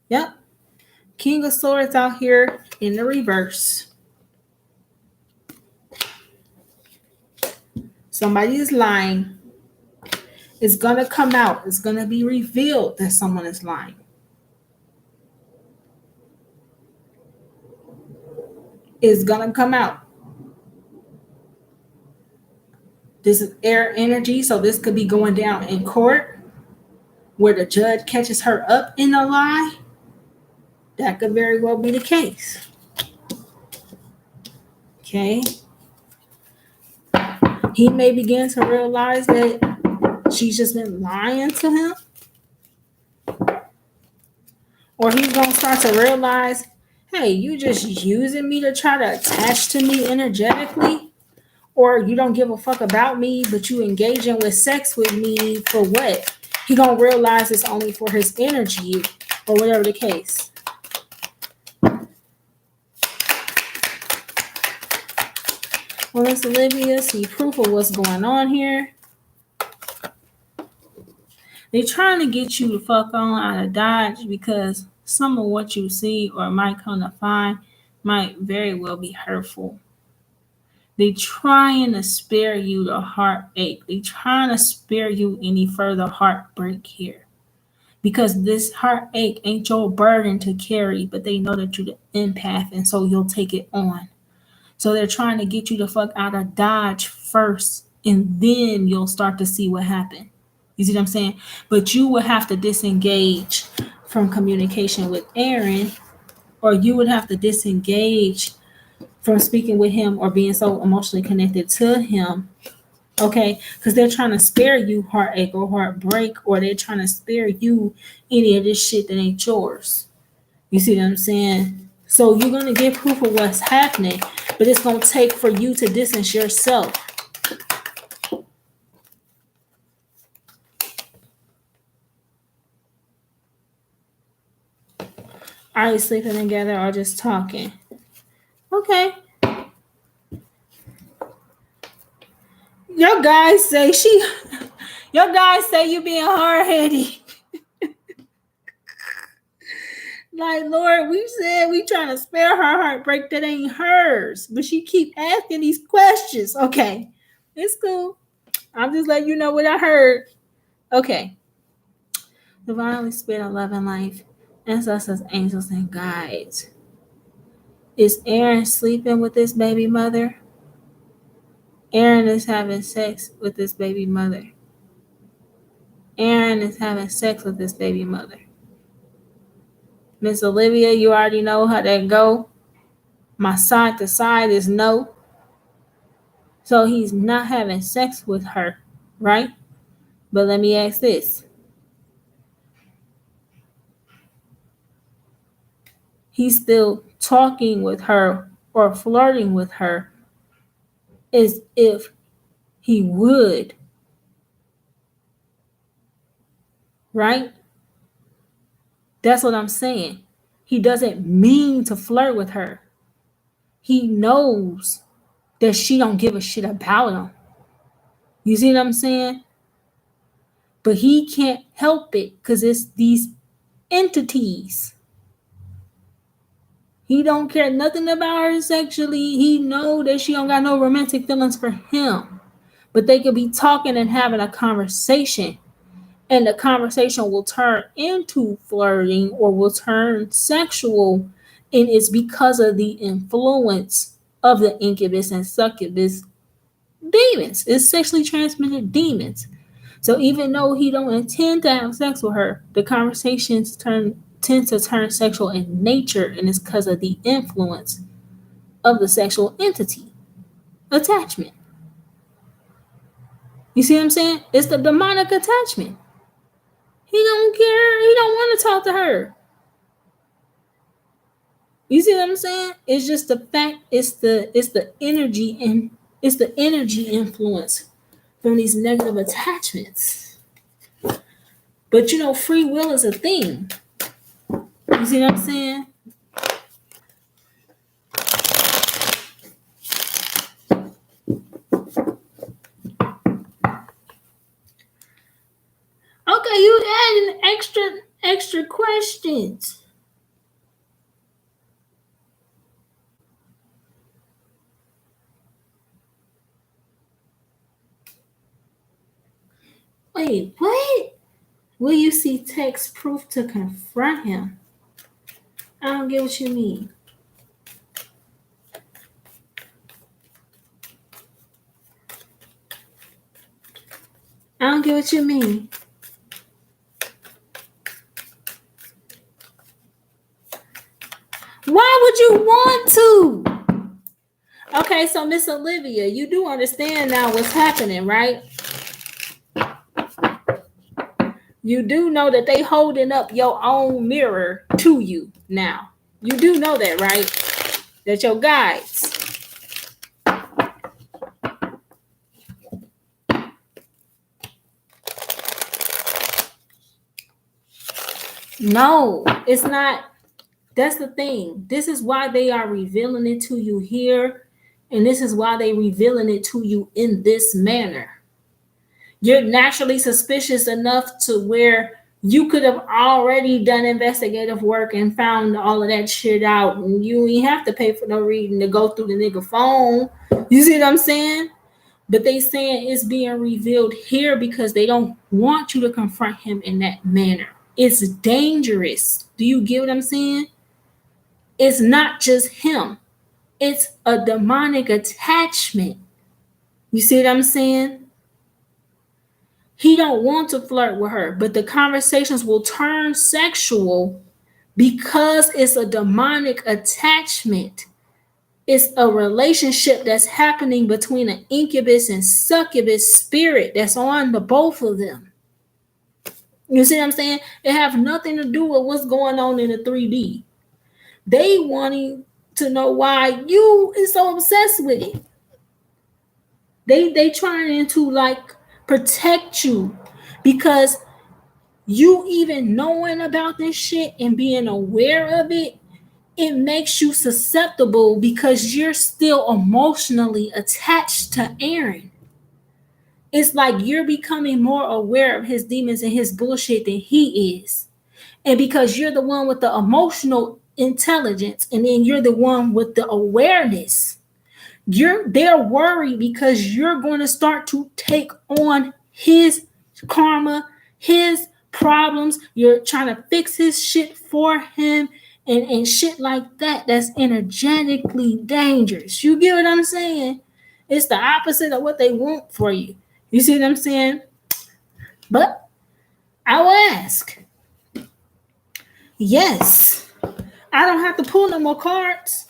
Speaker 1: Yep. King of Swords out here in the reverse. Somebody is lying. It's going to come out. It's going to be revealed that someone is lying. It's going to come out. This is air energy, so this could be going down in court where the judge catches her up in a lie. That could very well be the case. Okay. He may begin to realize that she's just been lying to him. Or he's going to start to realize, hey, you just using me to try to attach to me energetically? Or you don't give a fuck about me, but you engaging with sex with me for what? He going to realize it's only for his energy or whatever the case. Well, Miss Olivia, see proof of what's going on here. They're trying to get you to fuck on out of Dodge because some of what you see or might come to find might very well be hurtful. They're trying to spare you the heartache. They're trying to spare you any further heartbreak here. Because this heartache ain't your burden to carry, but they know that you're the empath, and so you'll take it on. So they're trying to get you the fuck out of Dodge first, and then you'll start to see what happened. You see what I'm saying? But you would have to disengage from communication with Aaron, or you would have to disengage from speaking with him or being so emotionally connected to him. Okay? Because they're trying to spare you heartache or heartbreak, or they're trying to spare you any of this shit that ain't yours. You see what I'm saying? So you're going to get proof of what's happening, but it's going to take for you to distance yourself. Are you sleeping together or just talking? Okay. Your guys say you being hard-headed. Like, Lord, we said we trying to spare her heartbreak that ain't hers, but she keep asking these questions. Okay, it's cool. I'm just letting you know what I heard. Okay. Divinely Spirit of Love and Life, ancestors, angels, and guides. Is Aaron sleeping with this baby mother? Aaron is having sex with this baby mother. Aaron is having sex with this baby mother. Miss Olivia, you already know how that go. My side to side is no. So he's not having sex with her, right? But let me ask this. He's still talking with her or flirting with her as if he would, right? That's what I'm saying. He doesn't mean to flirt with her. He knows that she don't give a shit about him. You see what I'm saying? But he can't help it because it's these entities. He don't care nothing about her sexually. He know that she don't got no romantic feelings for him. But they could be talking and having a conversation. And the conversation will turn into flirting or will turn sexual. And it's because of the influence of the incubus and succubus demons. It's sexually transmitted demons. So even though he don't intend to have sex with her, the conversations tend to turn sexual in nature, and it's because of the influence of the sexual entity attachment. You see what I'm saying? It's the demonic attachment. He don't care. He don't want to talk to her. You see what I'm saying? It's just the fact. It's the energy and it's the energy influence from these negative attachments. But you know, free will is a thing. You see what I'm saying? Okay, you adding extra questions. Wait, what? Will you see text proof to confront him? I don't get what you mean. I don't get what you mean. Why would you want to? Okay, so Miss Olivia, you do understand now what's happening, right? You do know that they holding up your own mirror to you now. You do know that, right? That your guides. No, it's not. That's the thing. This is why they are revealing it to you here. And this is why they revealing it to you in this manner. You're naturally suspicious enough to where you could have already done investigative work and found all of that shit out. And you ain't have to pay for no reading to go through the nigga phone. You see what I'm saying? But they saying it's being revealed here because they don't want you to confront him in that manner. It's dangerous. Do you get what I'm saying? It's not just him. It's a demonic attachment. You see what I'm saying? He don't want to flirt with her, but the conversations will turn sexual because it's a demonic attachment. It's a relationship that's happening between an incubus and succubus spirit that's on the both of them. You see what I'm saying? It have nothing to do with what's going on in the 3D. They wanting to know why you is so obsessed with it. They trying to like protect you because you even knowing about this shit and being aware of it, it makes you susceptible because you're still emotionally attached to Aaron. It's like you're becoming more aware of his demons and his bullshit than he is. And because you're the one with the emotional intelligence and then you're the one with the awareness, they're worried because you're going to start to take on his karma, his problems. You're trying to fix his shit for him and shit like that. That's energetically dangerous. You get what I'm saying? It's the opposite of what they want for you. You see what I'm saying? But I will ask. Yes, I don't have to pull no more cards.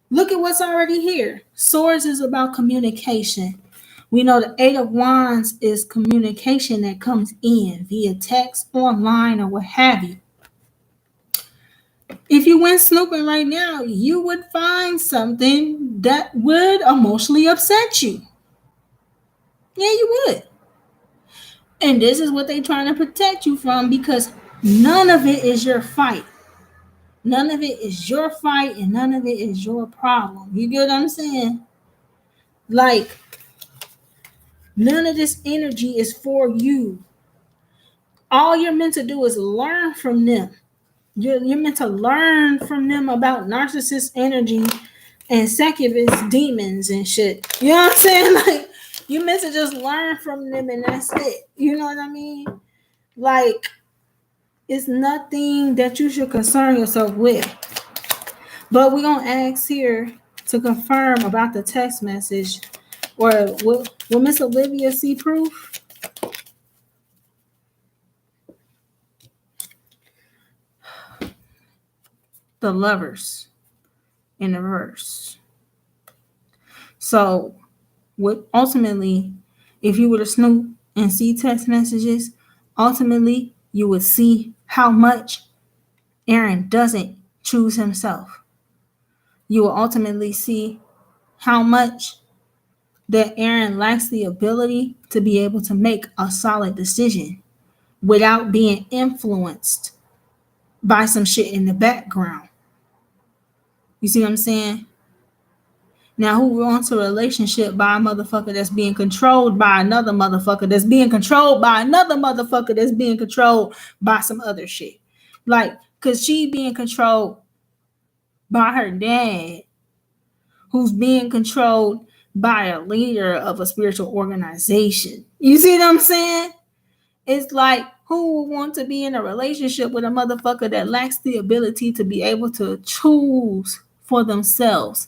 Speaker 1: Look at what's already here. Swords is about communication. We know the Eight of Wands is communication that comes in via text, online, or what have you. If you went snooping right now, you would find something that would emotionally upset you. Yeah, you would. And this is what they're trying to protect you from, because none of it is your fight. None of it is your fight, and none of it is your problem. You get what I'm saying? Like, none of this energy is for you. All you're meant to do is learn from them. You're meant to learn from them about narcissist energy and succubus demons and shit. You know what I'm saying? Like, you're meant to just learn from them, and that's it. You know what I mean? Like, it's nothing that you should concern yourself with. But we're going to ask here to confirm about the text message. Or will Miss Olivia see proof? The Lovers in the reverse. So, what ultimately, if you were to snoop and see text messages, ultimately you would see how much Aaron doesn't choose himself. You will ultimately see how much that Aaron lacks the ability to be able to make a solid decision without being influenced by some shit in the background. You see what I'm saying? Now, who wants a relationship by a motherfucker that's being controlled by another motherfucker that's being controlled by another motherfucker that's being controlled by some other shit? Like, because she being controlled by her dad, who's being controlled by a leader of a spiritual organization. You see what I'm saying? It's like, who would want to be in a relationship with a motherfucker that lacks the ability to be able to choose for themselves?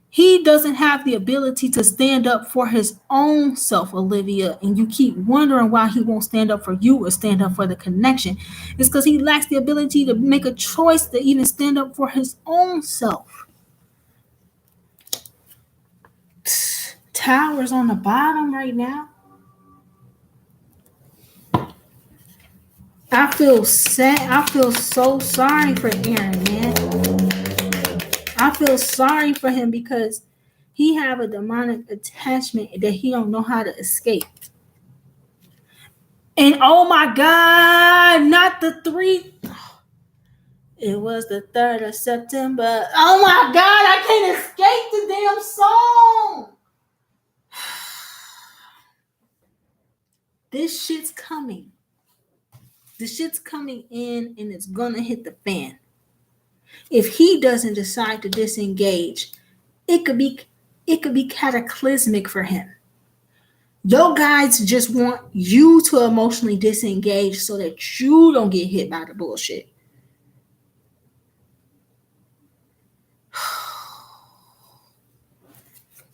Speaker 1: He doesn't have the ability to stand up for his own self, Olivia, and you keep wondering why he won't stand up for you or stand up for the connection. It's because he lacks the ability to make a choice to even stand up for his own self. Tower's on the bottom right now. I feel sad. I feel so sorry for Aaron, man. I feel sorry for him because he have a demonic attachment that he don't know how to escape. And oh my God, not the 3. It was the 3rd of September. Oh my God, I can't escape the damn song. This shit's coming. The shit's coming in, and it's gonna hit the fan. If he doesn't decide to disengage, it could be cataclysmic for him. Your guys just want you to emotionally disengage so that you don't get hit by the bullshit.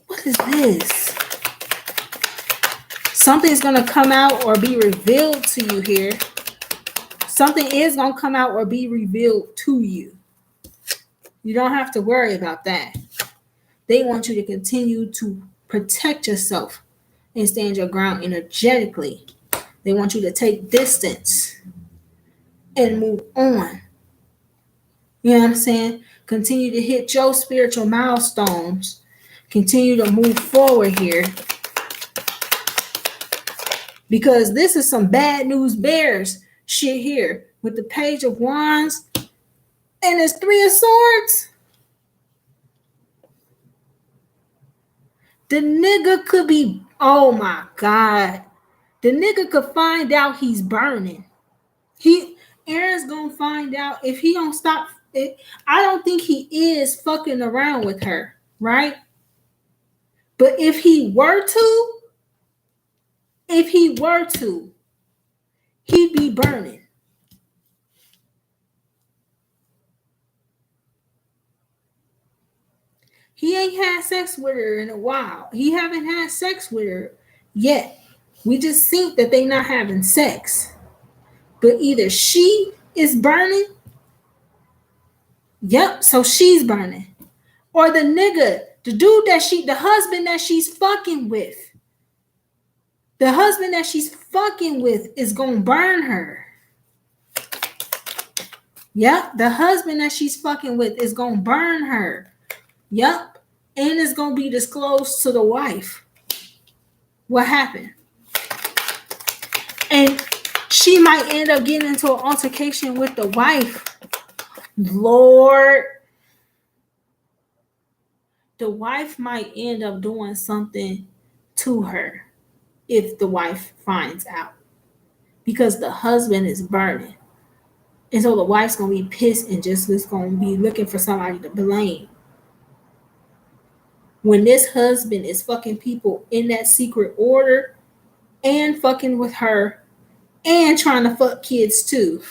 Speaker 1: What is this? Something's going to come out or be revealed to you here. Something is going to come out or be revealed to you. You don't have to worry about that. They want you to continue to protect yourself and stand your ground energetically. They want you to take distance and move on. You know what I'm saying? Continue to hit your spiritual milestones. Continue to move forward here. Because this is some bad news bears shit here. With the Page of Wands and this 3 of Swords. The nigga could be, oh my God. The nigga could find out he's burning. Aaron's gonna find out if he don't stop it. I don't think he is fucking around with her, right? But if he were to, he'd be burning. He ain't had sex with her in a while. He haven't had sex with her yet. We just think that they not having sex. But either she is burning Yep, so she's burning. Or the nigga, the husband that she's fucking with. The husband that she's fucking with is gonna burn her. Yep, the husband that she's fucking with is gonna burn her. Yep, and it's gonna be disclosed to the wife. What happened? And she might end up getting into an altercation with the wife. Lord. The wife might end up doing something to her if the wife finds out. Because the husband is burning. And so the wife's going to be pissed and just is going to be looking for somebody to blame. When this husband is fucking people in that secret order and fucking with her and trying to fuck kids too.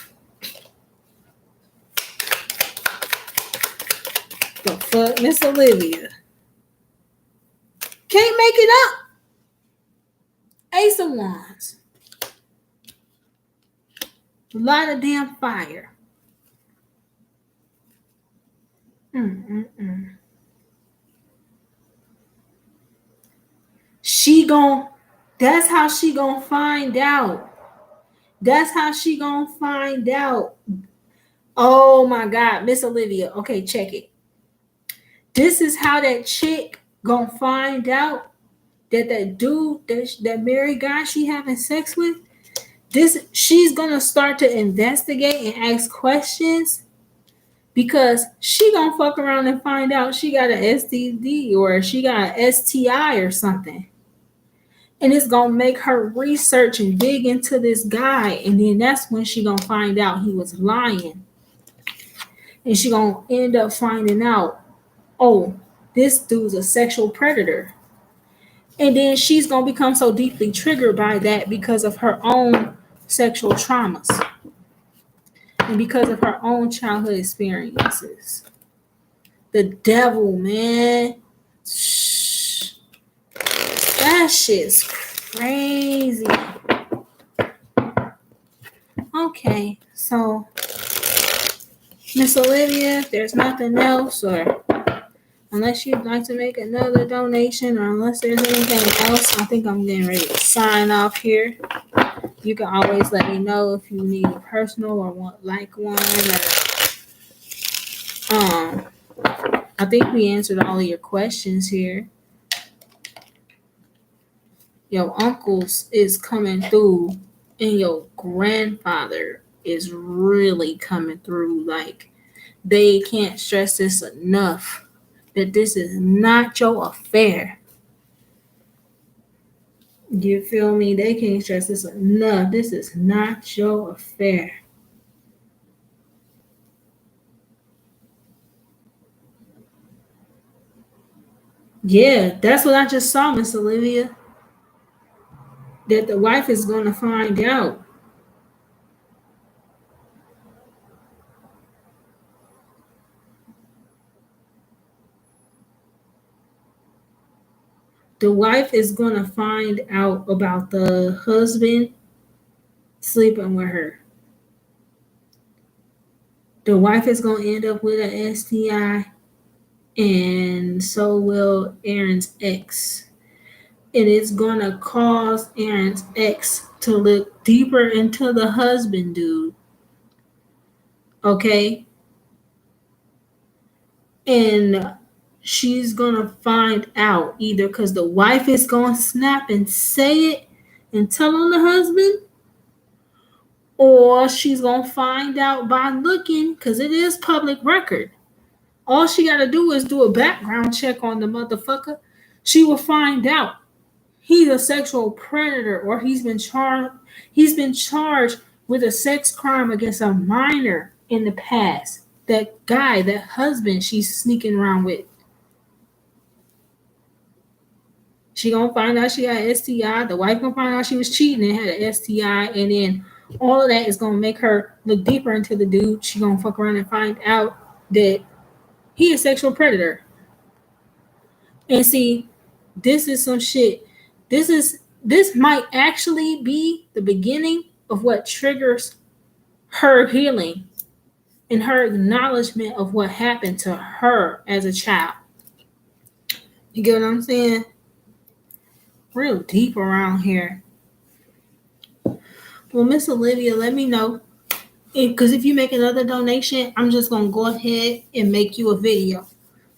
Speaker 1: The fuck, Miss Olivia? Can't make it up. Ace of Wands. Light a damn fire. That's how she gonna find out. That's how she gonna find out. Oh my God, Miss Olivia. Okay, check it. This is how that chick gonna find out that that dude, that married guy she having sex with, she's gonna start to investigate and ask questions because she gonna fuck around and find out she got an STD or she got an STI or something. And it's gonna make her research and dig into this guy, and then that's when she gonna find out he was lying. And she gonna end up finding out, oh, this dude's a sexual predator. And then she's gonna become so deeply triggered by that because of her own sexual traumas and because of her own childhood experiences. The devil, man. That shit's crazy. Okay, so Miss Olivia, if there's nothing else, or unless you'd like to make another donation, or unless there's anything else, I think I'm getting ready to sign off here. You can always let me know if you need a personal or want like one. I think we answered all of your questions here. Your uncles is coming through, and your grandfather is really coming through. Like, they can't stress this enough that this is not your affair. You feel me? They can't stress this enough. This is not your affair. Yeah, that's what I just saw, Miss Olivia. That the wife is going to find out. The wife is going to find out about the husband sleeping with her. The wife is going to end up with an STI, and so will Aaron's ex. And it's going to cause Aaron's ex to look deeper into the husband dude. Okay? And she's going to find out either because the wife is going to snap and say it and tell on the husband, or she's going to find out by looking, because it is public record. All she got to do is do a background check on the motherfucker. She will find out he's a sexual predator, or he's been charged with a sex crime against a minor in the past. That guy, that husband she's sneaking around with. She gonna find out she got an STI. The wife gonna find out she was cheating and had an STI, and then all of that is gonna make her look deeper into the dude. She gonna fuck around and find out that he is a sexual predator. And see, this is some shit. This might actually be the beginning of what triggers her healing and her acknowledgement of what happened to her as a child. You get what I'm saying? Real deep around here. Well, Miss Olivia, let me know. Because if you make another donation, I'm just going to go ahead and make you a video.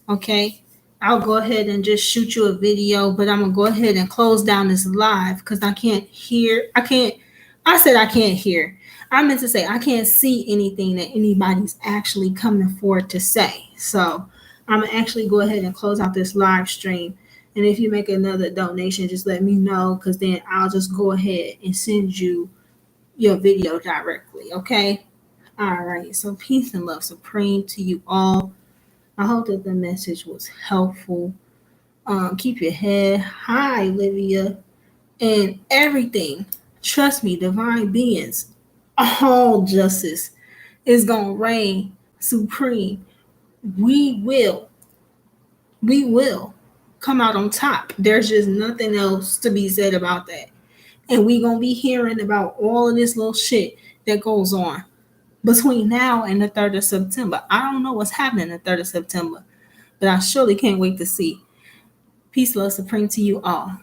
Speaker 1: Okay? I'll go ahead and just shoot you a video, but I'm going to go ahead and close down this live because I can't hear. I said I can't hear. I meant to say I can't see anything that anybody's actually coming forward to say. So I'm going to actually go ahead and close out this live stream. And if you make another donation, just let me know because then I'll just go ahead and send you your video directly. Okay? All right. So peace and love supreme to you all. I hope that the message was helpful. Keep your head high, Olivia, and everything. Trust me, divine beings, all justice is going to reign supreme. We will come out on top. There's just nothing else to be said about that. And we going to be hearing about all of this little shit that goes on between now and the 3rd of September. I don't know what's happening the 3rd of September, but I surely can't wait to see. Peace, love, supreme to you all.